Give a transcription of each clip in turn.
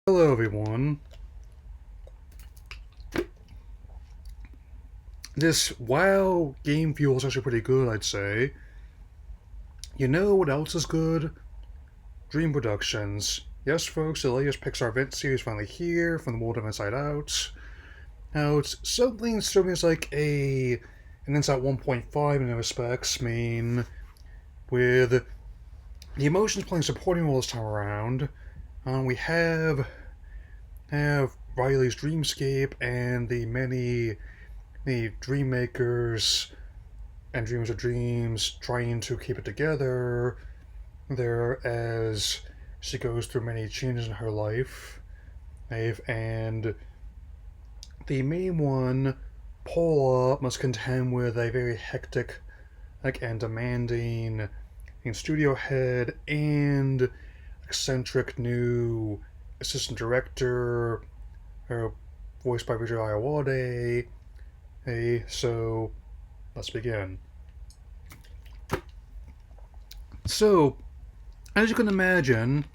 Hello everyone. This WoW game feels actually pretty good, I'd say. You know what else is good? Dream Productions. Yes folks, the latest Pixar event series finally here from the world of Inside Out. Now it's something serving as like an Inside 1.5 in many respects, with the emotions playing supporting role this time around. We have Riley's dreamscape and the dream makers and dreamers of dreams trying to keep it together there as she goes through many changes in her life. And the main one, Paula, must contend with a very hectic and demanding studio head and eccentric new assistant director, voiced by Richard Iowade. So let's begin. So, as you can imagine,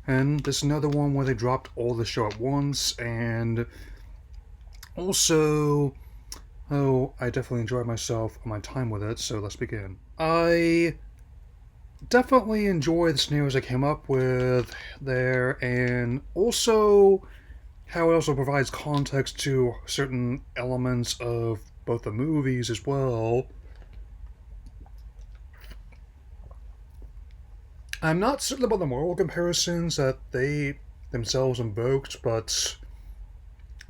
and this is another one where they dropped all the show at once, and also, I definitely enjoyed myself and my time with it, so let's begin. I definitely enjoy the scenarios I came up with there, and also how it also provides context to certain elements of both the movies as well. I'm not certain about the moral comparisons that they themselves invoked, but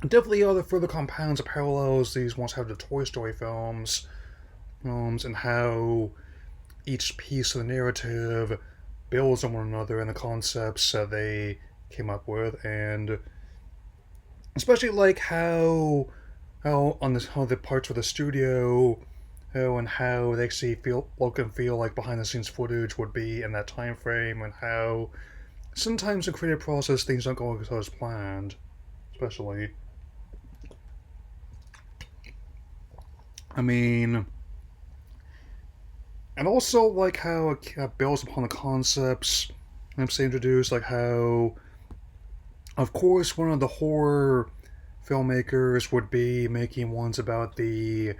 definitely other further compounds or parallels these ones have to Toy Story films, and how each piece of the narrative builds on one another and the concepts that they came up with, and especially like how the parts of the studio, and how they actually look and feel like behind the scenes footage would be in that time frame, and how sometimes in the creative process things don't go as planned, especially. I mean, and also like how it builds upon the concepts I'm saying introduced, like how, of course, one of the horror filmmakers would be making ones about the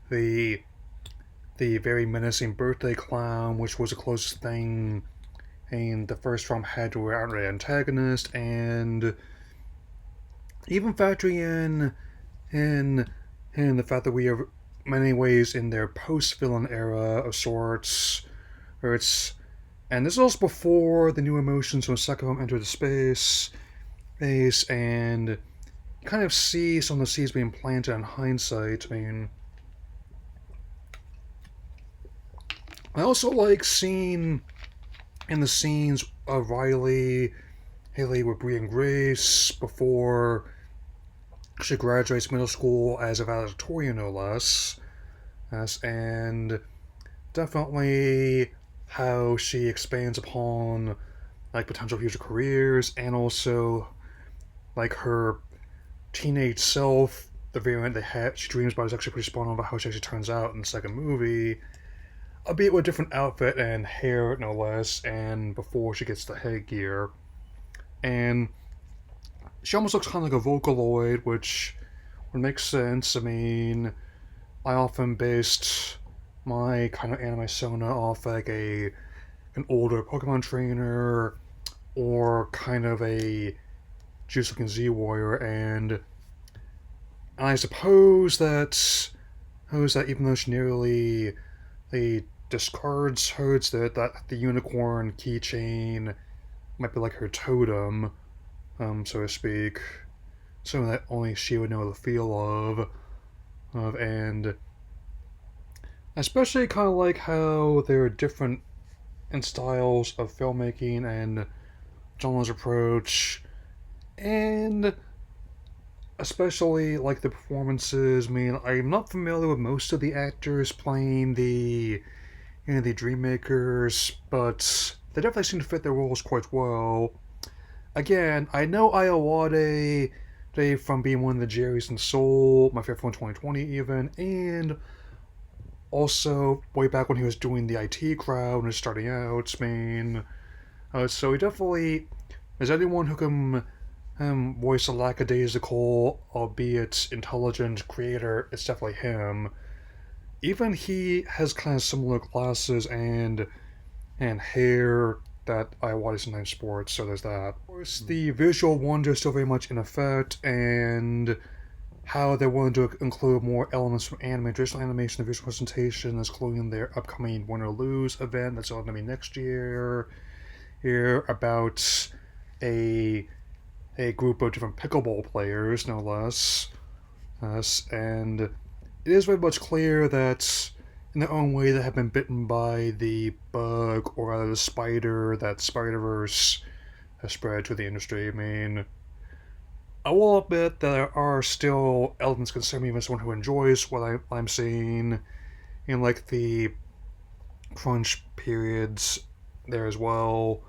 the very menacing birthday clown, which was the closest thing and the first film had to an outright antagonist, and even factoring in in the fact that we are many ways in their post-villain era of sorts, where it's and this is also before the new emotions when second film entered the space, and you kind of see some of the seeds being planted in hindsight. I also like seeing in the scenes of Haley with Bree and Grace before she graduates middle school as a valedictorian, no less. Yes, and definitely how she expands upon like potential future careers, and also like her teenage self, the variant she dreams about is actually pretty spot on about how she actually turns out in the second movie, albeit with a different outfit and hair, no less, and before she gets the headgear. And she almost looks kind of like a Vocaloid, which would make sense. I often based my kind of anime sona off like an older Pokemon trainer or kind of a Juice-looking Z Warrior, and I suppose that even though she nearly discards hers, that the unicorn keychain might be like her totem, so to speak, something that only she would know the feel of, and especially kind of like how there are different in styles of filmmaking and John's approach, and especially like the performances. I'm not familiar with most of the actors playing the dream makers, but they definitely seem to fit their roles quite well. Again, I know Iowade from being one of the Jerrys in Soul, my favorite from 2020 even, and also way back when he was doing the IT crowd and was starting out. So he definitely is anyone who can voice a lackadaisical, albeit intelligent creator. It's definitely him. Even he has kind of similar glasses and hair that I watch in sports, so there's that. Of course, the visual wonder is still very much in effect, and how they're willing to include more elements from anime, traditional animation, and visual presentation, including their upcoming Win or Lose event that's going to be next year. Here about a group of different pickleball players, no less. And it is very much clear that, in their own way, they have been bitten by the bug, or rather the spider, that Spider-Verse has spread to the industry. I mean, I will admit that there are still elements concerning me even as someone who enjoys what I'm seeing in like the crunch periods there as well.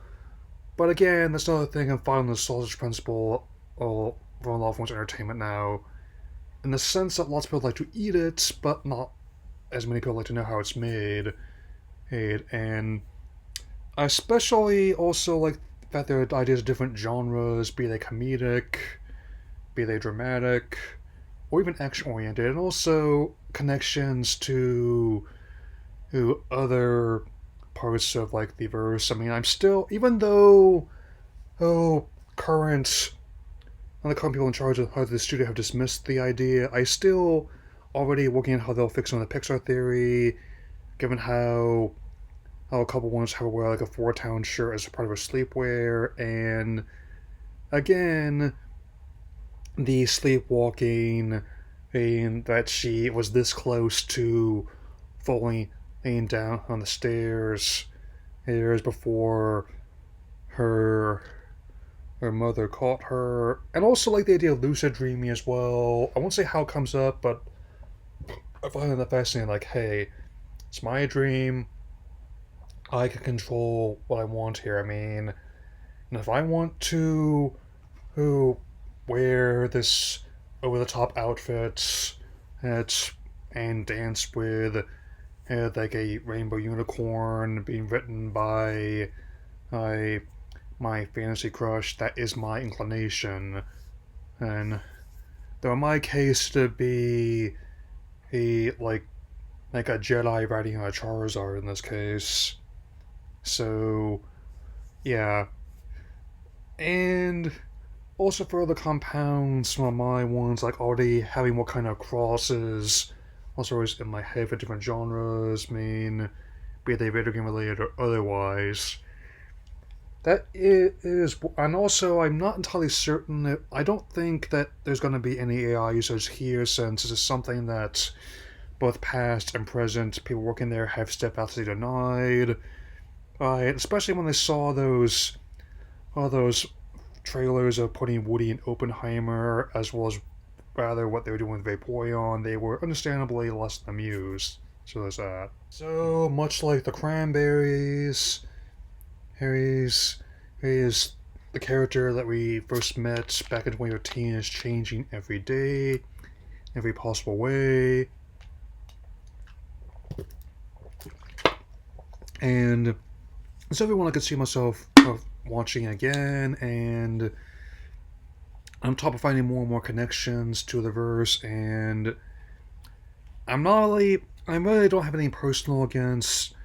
But again, that's another thing I'm following the sausage principle for a lot of forms of entertainment now. In the sense that lots of people like to eat it, but not as many people like to know how it's made. And I especially also like that there are ideas of different genres, be they comedic, be they dramatic, or even action oriented, and also connections to other parts of like the verse. I mean, I'm still, even though current the current people in charge of the studio have dismissed the idea, I still already working on how they'll fix it on the Pixar theory, given how a couple ones have to wear like a Four Town shirt as part of her sleepwear, and again, the sleepwalking, and that she was this close to falling down on the stairs years before her mother caught her, and also like the idea of lucid dreaming as well. I won't say how it comes up, but I find that fascinating. Like, hey, it's my dream. I can control what I want here. I mean, and if I want to wear this over the top outfit and dance with like a rainbow unicorn being written by my fantasy crush, that is my inclination. And though in my case to be like a Jedi riding on a Charizard in this case. So yeah. And also further compounds some of my ones, like already having what kind of crosses also always in my head for different genres, I mean, be they video game related or otherwise. That is, and also I'm not entirely certain that, I don't think that there's going to be any AI usage here, since this is something that both past and present people working there have steadfastly denied. Especially when they saw all those trailers of putting Woody in Oppenheimer, as well as rather what they were doing with Vaporeon, they were understandably less than amused. So there's that. So much like the Cranberries, Harry's the character that we first met back in 2013 is changing every day, every possible way. And it's everyone I could see myself watching again, and on top of finding more and more connections to the verse, and I really don't have anything personal against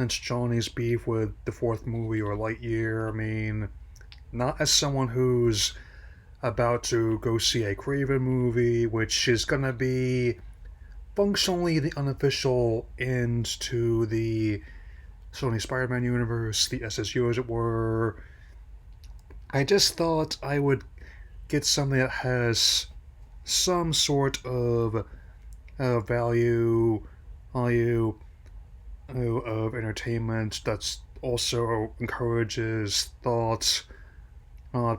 Johnny's beef with the fourth movie or Lightyear. I mean, not as someone who's about to go see a Craven movie, which is gonna be functionally the unofficial end to the Sony Spider-Man universe, the SSU as it were. I just thought I would get something that has some sort of value of entertainment that's also encourages thought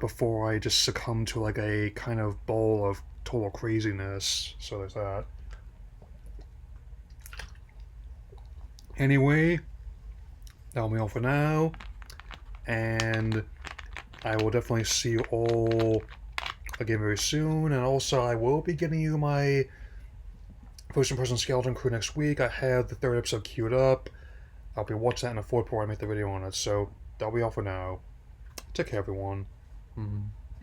before I just succumb to like a kind of bowl of total craziness. So there's that. Anyway, that'll be all for now, and I will definitely see you all again very soon. And also, I will be getting you my first-in-person Skeleton Crew next week. I have the third episode queued up. I'll be watching that in the fourth before I make the video on it. So that'll be all for now. Take care, everyone. Mm-hmm.